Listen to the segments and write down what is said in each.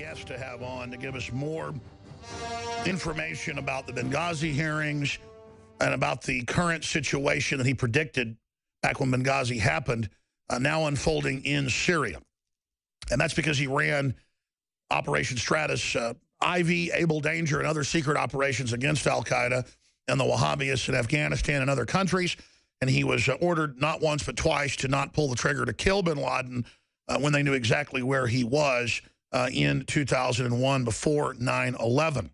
guest to have on to give us more information about the Benghazi hearings and about the current situation that he predicted back when Benghazi happened, now unfolding in Syria. And that's because he ran Operation Stratus, Ivy, Able Danger, and other secret operations against al-Qaeda and the Wahhabis in Afghanistan and other countries. And he was ordered not once but twice to not pull the trigger to kill bin Laden when they knew exactly where he was in 2001 before 9/11.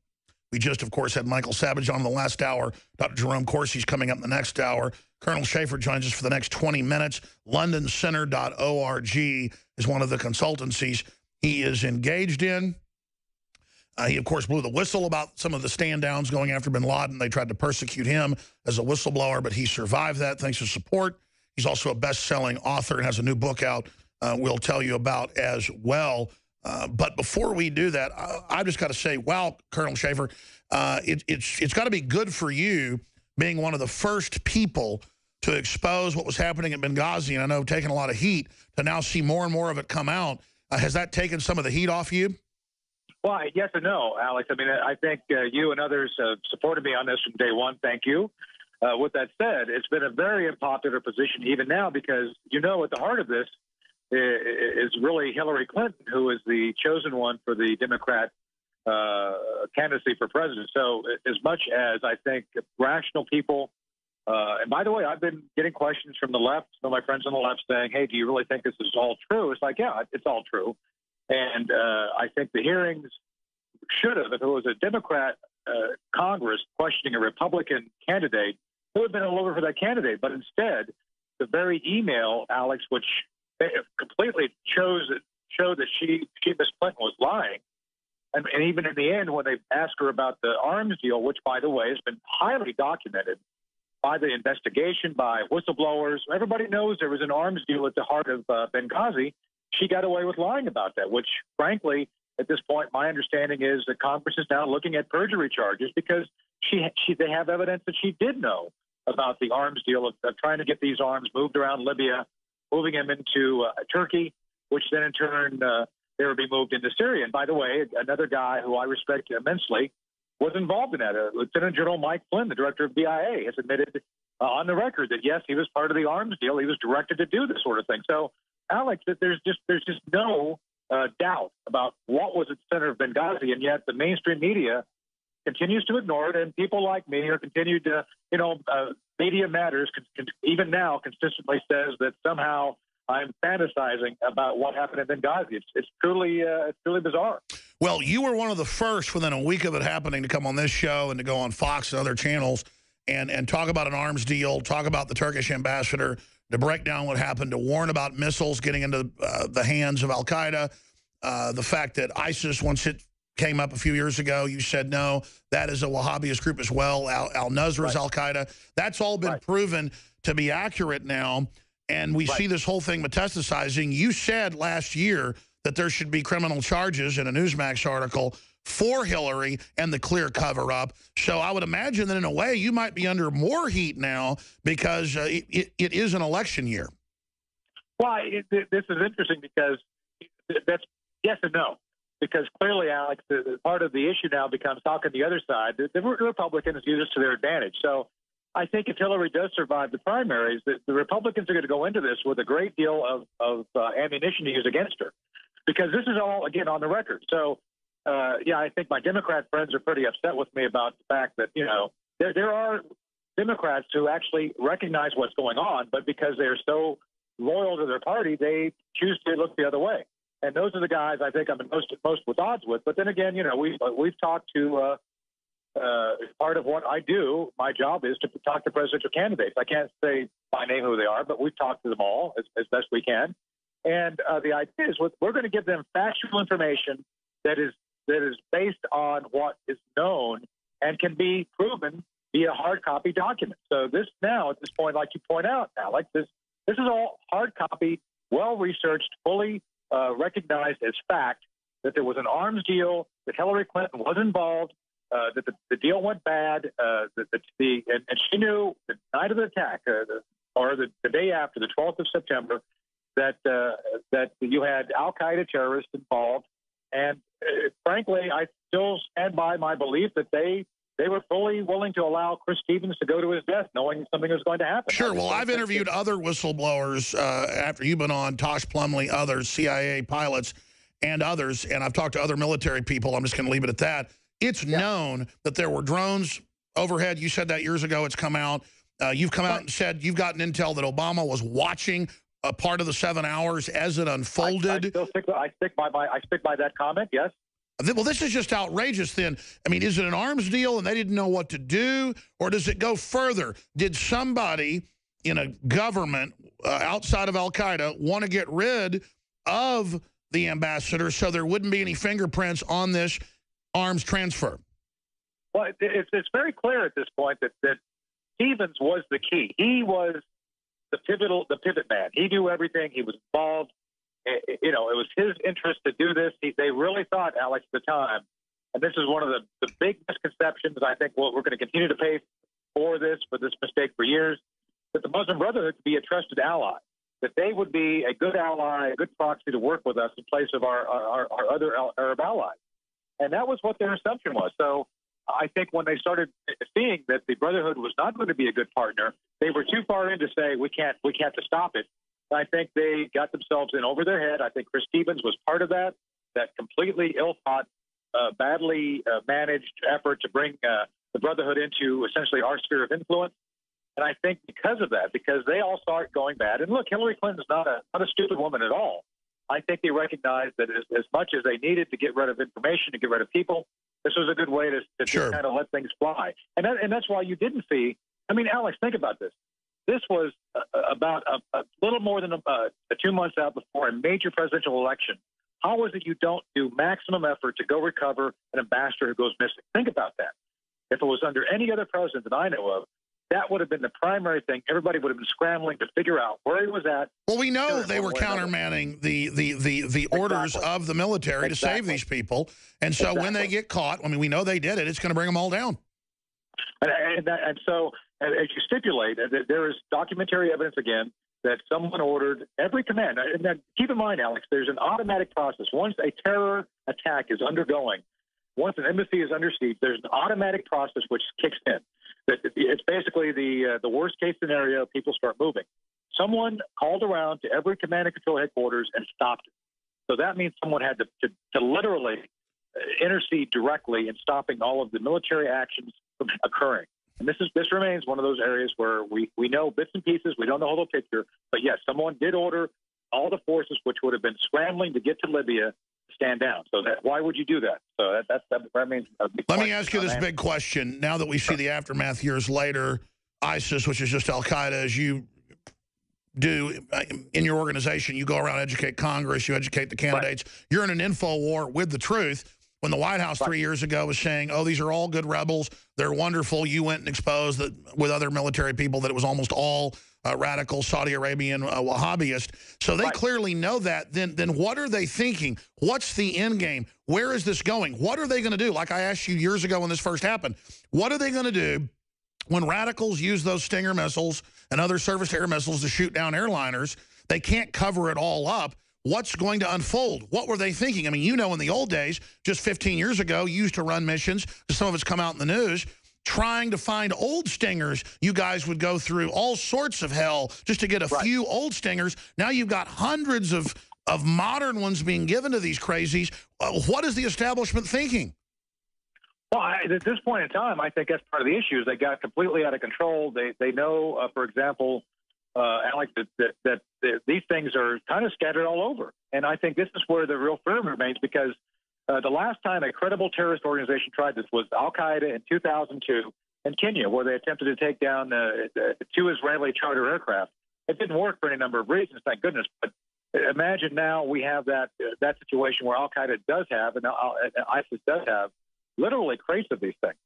We just, of course, had Michael Savage on in the last hour. Dr. Jerome Corsi's coming up in the next hour. Colonel Schaefer joins us for the next 20 minutes. LondonCenter.org is one of the consultancies he is engaged in. He, of course, blew the whistle about some of the stand-downs going after bin Laden. They tried to persecute him as a whistleblower, but he survived that thanks to support. He's also a best-selling author and has a new book out we'll tell you about as well. But before we do that, I've just got to say, wow, Colonel Schaefer, it's got to be good for you being one of the first people to expose what was happening at Benghazi, and I know taking a lot of heat, to now see more and more of it come out. Has that taken some of the heat off you? Well, yes and no, Alex. I mean, I think you and others have supported me on this from day one. Thank you. With that said, it's been a very unpopular position even now because, you know, at the heart of this is really Hillary Clinton, who is the chosen one for the Democrat candidacy for president. So as much as I think rational people, and by the way, I've been getting questions from the left, some of my friends on the left saying, hey, do you really think this is all true? It's like, yeah, it's all true. And I think the hearings should have, if it was a Democrat Congress questioning a Republican candidate, it would have been all over for that candidate. But instead, the very email, Alex, which completely showed that Miss Clinton was lying. And even in the end, when they asked her about the arms deal, which, by the way, has been highly documented by the investigation, by whistleblowers, everybody knows there was an arms deal at the heart of Benghazi. She got away with lying about that, which, frankly, at this point, my understanding is that Congress is now looking at perjury charges because they have evidence that she did know about the arms deal of trying to get these arms moved around Libya, moving them into Turkey, which then in turn they would be moved into Syria. And by the way, another guy who I respect immensely was involved in that. Lieutenant General Mike Flynn, the director of BIA, has admitted on the record that, yes, he was part of the arms deal. He was directed to do this sort of thing. So, Alex, that there's just no doubt about what was at the center of Benghazi, and yet the mainstream media continues to ignore it, and people like me are continued to, Media Matters even now consistently says that somehow I'm fantasizing about what happened in Benghazi. It's truly bizarre. Well, you were one of the first within a week of it happening to come on this show and to go on Fox and other channels and talk about an arms deal, talk about the Turkish ambassador, to break down what happened, to warn about missiles getting into the hands of al-Qaeda, the fact that ISIS, once it came up a few years ago, you said, no, that is a Wahhabist group as well. Al-Nusra is al-Qaeda. That's all been proven to be accurate now, and we see this whole thing metastasizing. You said last year that there should be criminal charges in a Newsmax article for Hillary and the clear cover-up. So I would imagine that in a way you might be under more heat now because it is an election year. Well, this is interesting because that's yes and no. Because clearly, Alex, part of the issue now becomes how can the other side, the Republicans, use this to their advantage. So I think if Hillary does survive the primaries, the Republicans are going to go into this with a great deal of ammunition to use against her. Because this is all, again, on the record. So, yeah, I think my Democrat friends are pretty upset with me about the fact that, there are Democrats who actually recognize what's going on, but because they're so loyal to their party, they choose to look the other way. And those are the guys I think I'm most with odds with. But then again, we've talked to part of what I do. My job is to talk to presidential candidates. I can't say by name who they are, but we've talked to them all as best we can. And the idea is we're going to give them factual information that is based on what is known and can be proven via hard copy documents. So this now, at this point, like you point out, Alex, this is all hard copy, well researched, fully recognized as fact that there was an arms deal, that Hillary Clinton was involved, that the deal went bad, and she knew the night of the attack, or the day after, the 12th of September, that you had al-Qaeda terrorists involved, And frankly, I still stand by my belief that they were fully willing to allow Chris Stevens to go to his death, knowing something was going to happen. Sure. Well, I've interviewed other whistleblowers after you've been on, Tosh Plumley, others, CIA pilots, and others, and I've talked to other military people. I'm just going to leave it at that. It's known that there were drones overhead. You said that years ago. It's come out. You've come out and said you've gotten intel that Obama was watching a part of the 7 hours as it unfolded. I stick by that comment, yes. Well, this is just outrageous then. I mean, is it an arms deal and they didn't know what to do? Or does it go further? Did somebody in a government outside of al-Qaeda want to get rid of the ambassador so there wouldn't be any fingerprints on this arms transfer? Well, it's very clear at this point that Stevens was the key. He was the pivot man. He knew everything. He was involved. You know, it was his interest to do this. They really thought, Alex, at the time, and this is one of the big misconceptions, I think we're going to continue to pay for this mistake for years, that the Muslim Brotherhood could be a trusted ally, that they would be a good ally, a good proxy to work with us in place of our other Arab allies. And that was what their assumption was. So I think when they started seeing that the Brotherhood was not going to be a good partner, they were too far in to say, we can't stop it. I think they got themselves in over their head. I think Chris Stevens was part of that completely ill-thought, badly managed effort to bring the Brotherhood into essentially our sphere of influence. And I think because of that, because they all saw it going bad, and look, Hillary Clinton's not a stupid woman at all. I think they recognized that as much as they needed to get rid of information, to get rid of people, this was a good way to Sure. kind of let things fly. And that's why you didn't see, I mean, Alex, think about this. This was about a little more than 2 months out before a major presidential election. How is it you don't do maximum effort to go recover an ambassador who goes missing? Think about that. If it was under any other president that I know of, that would have been the primary thing. Everybody would have been scrambling to figure out where he was at. Well, we know they were countermanding the orders of the military to save these people. And so when they get caught, I mean, we know they did it. It's going to bring them all down. And so, as you stipulate, there is documentary evidence, again, that someone ordered every command. And then keep in mind, Alex, there's an automatic process. Once a terror attack is undergoing, once an embassy is under siege, there's an automatic process which kicks in. It's basically the worst case scenario. People start moving. Someone called around to every command and control headquarters and stopped it. So that means someone had to literally intercede directly in stopping all of the military actions from occurring. And this remains one of those areas where we know bits and pieces. We don't know the whole picture. But yes, someone did order all the forces which would have been scrambling to get to Libya to stand down. So why would you do that? So that means a big Let me ask you this big question. Now that we see the aftermath years later, ISIS, which is just al-Qaeda, as you do in your organization, you go around, educate Congress, you educate the candidates. Right. You're in an info war with the truth. When the White House 3 years ago was saying, oh, these are all good rebels, they're wonderful, you went and exposed that with other military people that it was almost all radical Saudi Arabian Wahhabist. So they clearly know that. Then what are they thinking? What's the end game? Where is this going? What are they going to do? Like I asked you years ago when this first happened, what are they going to do when radicals use those Stinger missiles and other surface-to-air missiles to shoot down airliners? They can't cover it all up. What's going to unfold? What were they thinking? I mean, you know, in the old days, just 15 years ago, you used to run missions. Some of it's come out in the news. Trying to find old Stingers, you guys would go through all sorts of hell just to get a few old Stingers. Now you've got hundreds of modern ones being given to these crazies. What is the establishment thinking? Well, at this point in time, I think that's part of the issue. Is they got completely out of control. They know, for example, Alex, that these things are kind of scattered all over. And I think this is where the real fear remains, because the last time a credible terrorist organization tried this was al-Qaeda in 2002 in Kenya, where they attempted to take down 2 Israeli charter aircraft. It didn't work for any number of reasons, thank goodness. But imagine now we have that situation where al-Qaeda does have, and ISIS does have, literally crates of these things.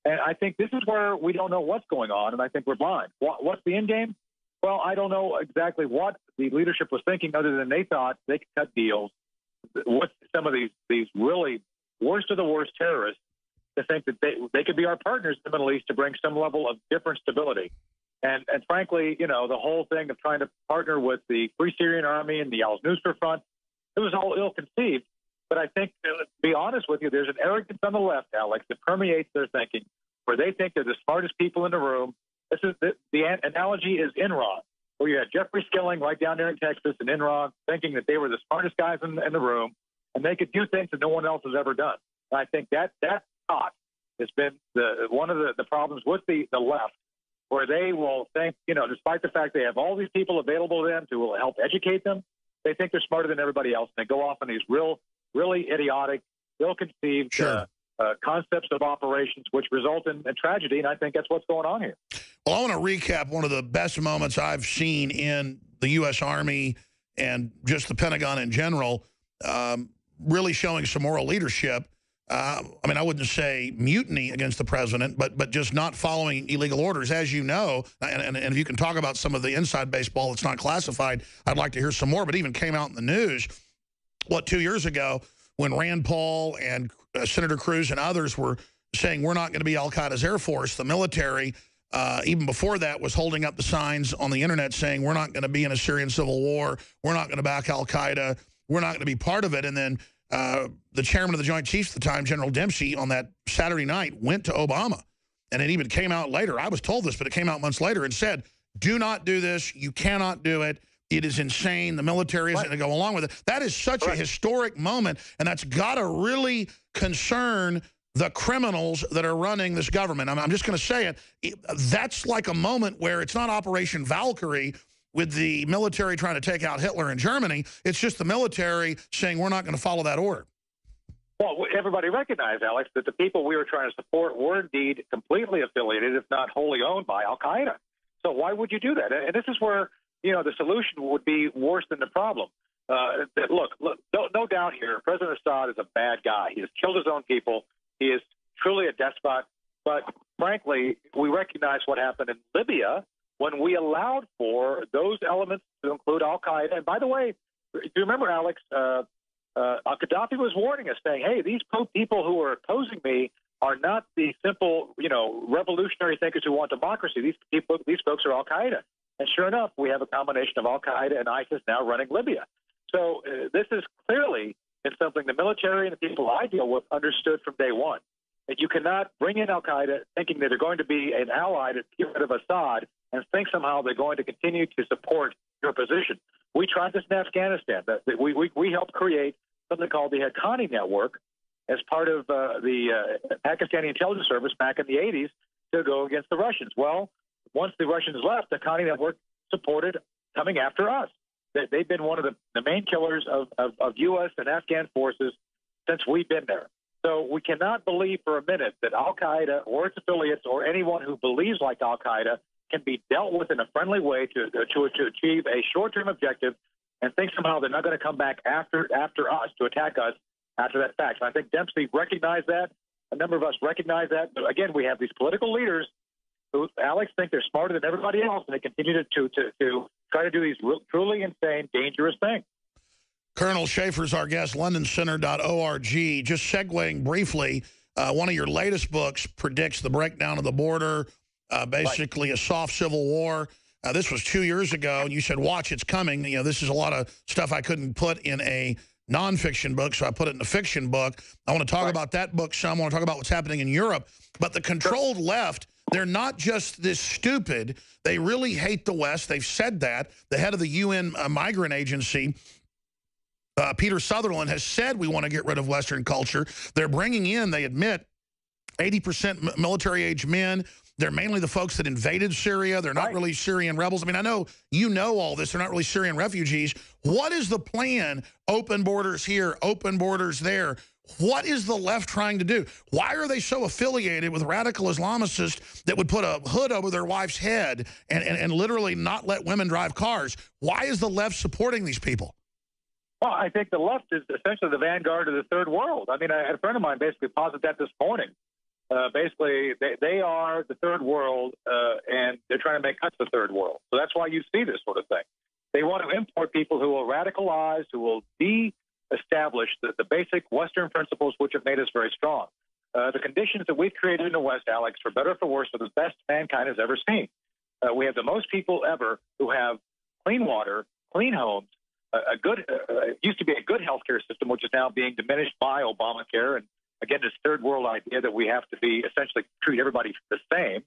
And I think this is where we don't know what's going on, and I think we're blind. What's the end game? Well, I don't know exactly what the leadership was thinking, other than they thought they could cut deals with some of these really worst of the worst terrorists, to think that they could be our partners in the Middle East to bring some level of different stability. And frankly, you know, the whole thing of trying to partner with the Free Syrian Army and the Al-Nusra Front, it was all ill-conceived. But I think, to be honest with you, there's an arrogance on the left, Alex, that permeates their thinking, where they think they're the smartest people in the room. This is the analogy is Enron, where you had Jeffrey Skilling right down there in Texas and Enron thinking that they were the smartest guys in the room, and they could do things that no one else has ever done. And I think that thought has been one of the problems with the left, where they will think, despite the fact they have all these people available to them to help educate them, they think they're smarter than everybody else. And they go off on these really idiotic, ill-conceived concepts of operations, which result in tragedy. And I think that's what's going on here. Well, I want to recap one of the best moments I've seen in the U.S. Army and just the Pentagon in general, really showing some moral leadership. I mean, I wouldn't say mutiny against the president, but just not following illegal orders. As you know, and if you can talk about some of the inside baseball that's not classified, I'd like to hear some more, but even came out in the news, 2 years ago, when Rand Paul and Senator Cruz and others were saying we're not going to be al-Qaeda's Air Force, the military, even before that, was holding up the signs on the internet saying we're not going to be in a Syrian civil war, we're not going to back al-Qaeda, we're not going to be part of it. And then the chairman of the Joint Chiefs at the time, General Dempsey, on that Saturday night went to Obama. And it even came out later. I was told this, but it came out months later and said, do not do this. You cannot do it. It is insane. The military isn't going to go along with it. That is such a historic moment, and that's got to really concern the criminals that are running this government. I'm just going to say it. That's like a moment where it's not Operation Valkyrie with the military trying to take out Hitler in Germany. It's just the military saying we're not going to follow that order. Well, everybody recognized, Alex, that the people we were trying to support were indeed completely affiliated, if not wholly owned by al-Qaeda. So why would you do that? And this is where, the solution would be worse than the problem. Look, no doubt here, President Assad is a bad guy. He has killed his own people. He is truly a despot. But frankly, we recognize what happened in Libya when we allowed for those elements to include al-Qaeda. And by the way, do you remember, Alex, Gaddafi was warning us, saying, hey, these people who are opposing me are not the simple, revolutionary thinkers who want democracy. These folks are al-Qaeda. And sure enough, we have a combination of al-Qaeda and ISIS now running Libya. So this is clearly something the military and the people I deal with understood from day one, that you cannot bring in al-Qaeda thinking that they're going to be an ally to get rid of Assad and think somehow they're going to continue to support your position. We tried this in Afghanistan. We helped create something called the Haqqani Network as part of the Pakistani intelligence service back in the 80s to go against the Russians. Well, once the Russians left, the Haqqani Network supported coming after us. They've been one of the main killers of U.S. and Afghan forces since we've been there. So we cannot believe for a minute that al-Qaeda or its affiliates or anyone who believes like al-Qaeda can be dealt with in a friendly way to achieve a short-term objective and think somehow they're not going to come back after us to attack us after that fact. And I think Dempsey recognized that. A number of us recognize that. But again, we have these political leaders who, Alex, think they're smarter than everybody else, and they continue to try to do these truly insane, dangerous things. Colonel Schaefer's our guest, londоncenter.org. Just segueing briefly, one of your latest books predicts the breakdown of the border, basically a soft civil war. This was 2 years ago, and you said, watch, it's coming. This is a lot of stuff I couldn't put in a nonfiction book, so I put it in a fiction book. I want to talk about that book some. I want to talk about what's happening in Europe. But the controlled left, they're not just this stupid. They really hate the West. They've said that. The head of the UN Migrant Agency, Peter Sutherland, has said we want to get rid of Western culture. They're bringing in, they admit, 80% military-age men. They're mainly the folks that invaded Syria. They're not really Syrian rebels. I mean, I know you know all this. They're not really Syrian refugees. What is the plan? Open borders here, open borders there. What is the left trying to do? Why are they so affiliated with radical Islamicists that would put a hood over their wife's head and literally not let women drive cars? Why is the left supporting these people? Well, I think the left is essentially the vanguard of the third world. I mean, I had a friend of mine basically posit that this morning. Basically, they are the third world, and they're trying to make us the third world. So that's why you see this sort of thing. They want to import people who will radicalize, who will de-establish the basic Western principles which have made us very strong. The conditions that we've created in the West, Alex, for better or for worse, are the best mankind has ever seen. We have the most people ever who have clean water, clean homes, it used to be a good healthcare system, which is now being diminished by Obamacare. And again, this third world idea that we have to be essentially treat everybody the same.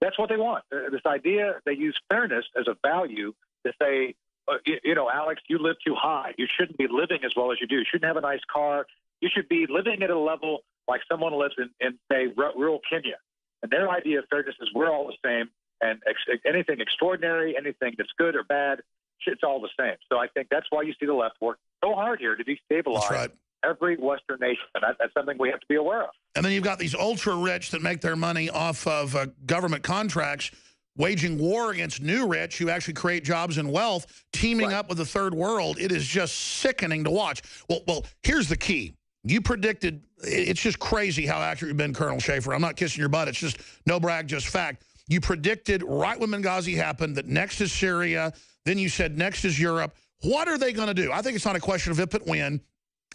That's what they want. This idea, they use fairness as a value to say, Alex, you live too high. You shouldn't be living as well as you do. You shouldn't have a nice car. You should be living at a level like someone lives in say, rural Kenya. And their idea of fairness is we're all the same. And anything extraordinary, anything that's good or bad, it's all the same. So I think that's why you see the left work so hard here to destabilize every Western nation. And that's something we have to be aware of. And then you've got these ultra-rich that make their money off of government contracts, waging war against new rich who actually create jobs and wealth, teaming up with the third world. It is just sickening to watch. Well, here's the key. You predicted, it's just crazy how accurate you've been, Colonel Schaefer. I'm not kissing your butt. It's just no brag, just fact. You predicted right when Benghazi happened that next is Syria. Then you said next is Europe. What are they going to do? I think it's not a question of if but when.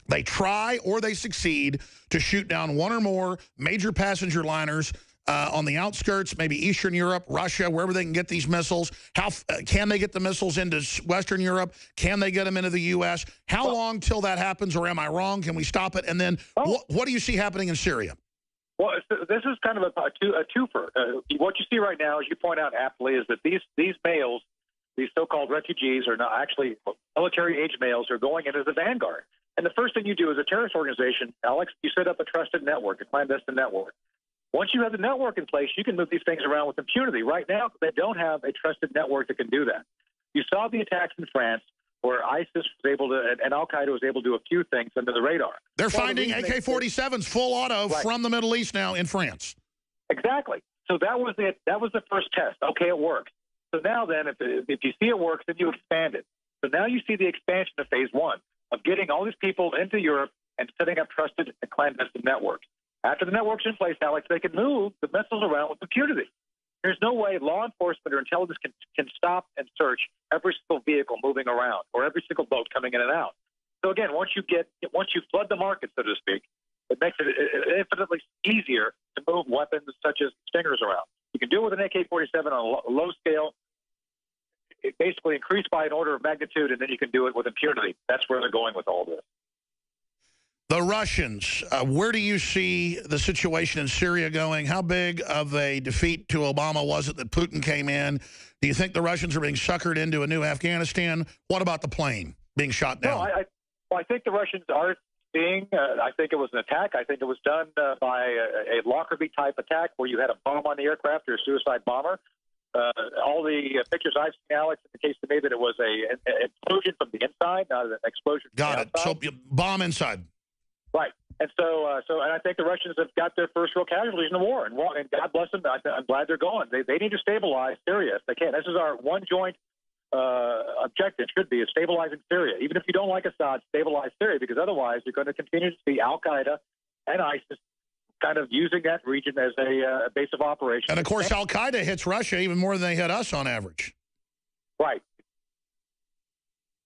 They try or they succeed to shoot down one or more major passenger liners on the outskirts, maybe Eastern Europe, Russia, wherever they can get these missiles. How can they get the missiles into Western Europe? Can they get them into the U.S.? How long till that happens, or am I wrong? Can we stop it? And then what do you see happening in Syria? Well, this is kind of a twofer. What you see right now, as you point out aptly, is that these males, these so-called refugees, are not actually military-age males, are going into the vanguard. And the first thing you do as a terrorist organization, Alex, you set up a trusted network, a clandestine network. Once you have the network in place, you can move these things around with impunity. Right now, they don't have a trusted network that can do that. You saw the attacks in France where ISIS was able to, and Al-Qaeda was able to do a few things under the radar. They're finding AK-47s full auto from the Middle East now in France. Exactly. So that was it. That was the first test. Okay, it works. So now then, if you see it works, then you expand it. So now you see the expansion of phase one, of getting all these people into Europe and setting up trusted and clandestine networks. After the network's in place, Alex, they can move the missiles around with impunity. There's no way law enforcement or intelligence can stop and search every single vehicle moving around or every single boat coming in and out. So again, once you flood the market, so to speak, it makes it infinitely easier to move weapons such as stingers around. You can do it with an AK-47 on a low scale. It basically increased by an order of magnitude, and then you can do it with impunity. That's where they're going with all this. The Russians, where do you see the situation in Syria going? How big of a defeat to Obama was it that Putin came in? Do you think the Russians are being suckered into a new Afghanistan? What about the plane being shot down? No, I think the Russians are being, I think it was an attack. I think it was done by a Lockerbie-type attack where you had a bomb on the aircraft or a suicide bomber. All the pictures I've seen, Alex, indicate to me that it was an explosion from the inside, not an explosion from the outside. So bomb inside. Right. And so and I think the Russians have got their first real casualties in the war. And God bless them. I'm glad they're going. They need to stabilize Syria if they can. This is our one joint objective, should be, is stabilizing Syria. Even if you don't like Assad, stabilize Syria, because otherwise you're going to continue to see Al-Qaeda and ISIS kind of using that region as a base of operations. And, of course, Al-Qaeda hits Russia even more than they hit us on average. Right.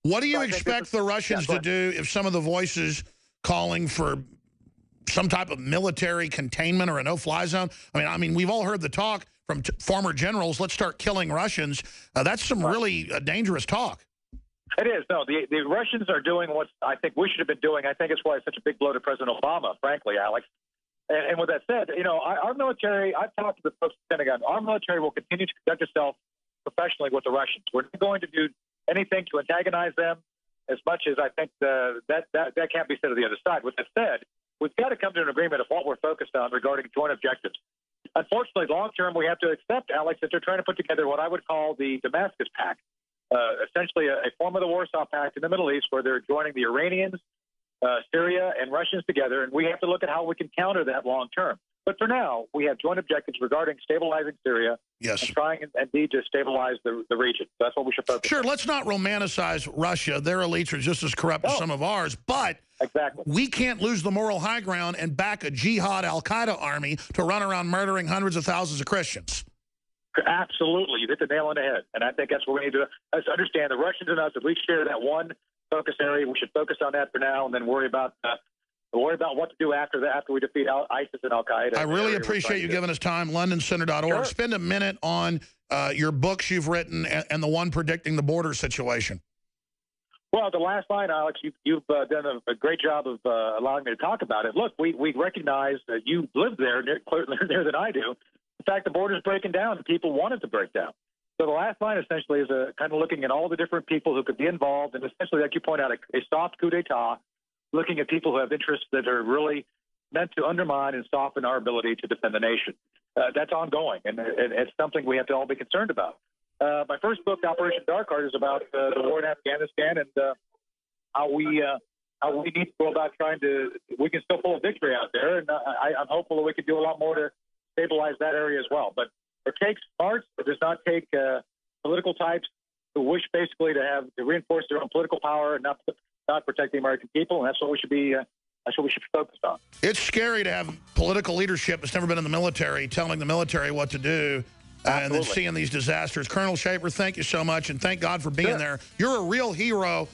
What do you expect the Russians to do if some of the voices calling for some type of military containment or a no-fly zone? I mean, we've all heard the talk from former generals, let's start killing Russians. That's some really dangerous talk. It is. No, the Russians are doing what I think we should have been doing. I think it's why it's such a big blow to President Obama, frankly, Alex. And with that said, our military, I've talked to the folks at the Pentagon, our military will continue to conduct itself professionally with the Russians. We're not going to do anything to antagonize them as much as I think that can't be said of the other side. With that said, we've got to come to an agreement of what we're focused on regarding joint objectives. Unfortunately, long term, we have to accept, Alex, that they're trying to put together what I would call the Damascus Pact, essentially a form of the Warsaw Pact in the Middle East, where they're joining the Iranians, Syria, and Russians together, and we have to look at how we can counter that long term. But for now, we have joint objectives regarding stabilizing Syria and trying, indeed, to stabilize the region. So that's what we should focus on. Sure, let's not romanticize Russia. Their elites are just as corrupt as some of ours. But we can't lose the moral high ground and back a jihad al-Qaeda army to run around murdering hundreds of thousands of Christians. Absolutely. You hit the nail on the head. And I think that's what we need to understand. The Russians and us, if we share that one focus area, we should focus on that for now and then worry about what to do after that, after we defeat ISIS and Al-Qaeda. I really appreciate you giving us time. LondonCenter.org. Sure. Spend a minute on your books you've written and the one predicting the border situation. Well, the last line, Alex, you've done a great job of allowing me to talk about it. Look, we recognize that you live there, clearly there than I do. In fact, the border's breaking down, and people want it to break down. So the last line essentially is kind of looking at all the different people who could be involved, and essentially, like you point out, a soft coup d'etat, looking at people who have interests that are really meant to undermine and soften our ability to defend the nation. That's ongoing, and it's something we have to all be concerned about. My first book, Operation Dark Heart, is about the war in Afghanistan and how we need to go about we can still pull a victory out there, and I'm hopeful that we can do a lot more to stabilize that area as well. But it takes smarts. It does not take political types who wish basically to reinforce their own political power and not protect the American people, and that's what we should be. That's what we should be focused on. It's scary to have political leadership that's never been in the military telling the military what to do. And then seeing these disasters. Colonel Schaefer, thank you so much, and thank God for being there. You're a real hero,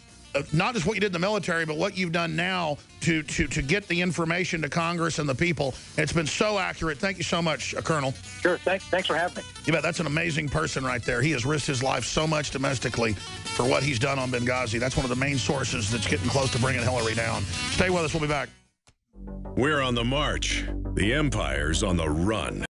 not just what you did in the military, but what you've done now to get the information to Congress and the people. It's been so accurate. Thank you so much, Colonel. Sure. Thanks for having me. You bet. That's an amazing person right there. He has risked his life so much domestically for what he's done on Benghazi. That's one of the main sources that's getting close to bringing Hillary down. Stay with us. We'll be back. We're on the march. The empire's on the run.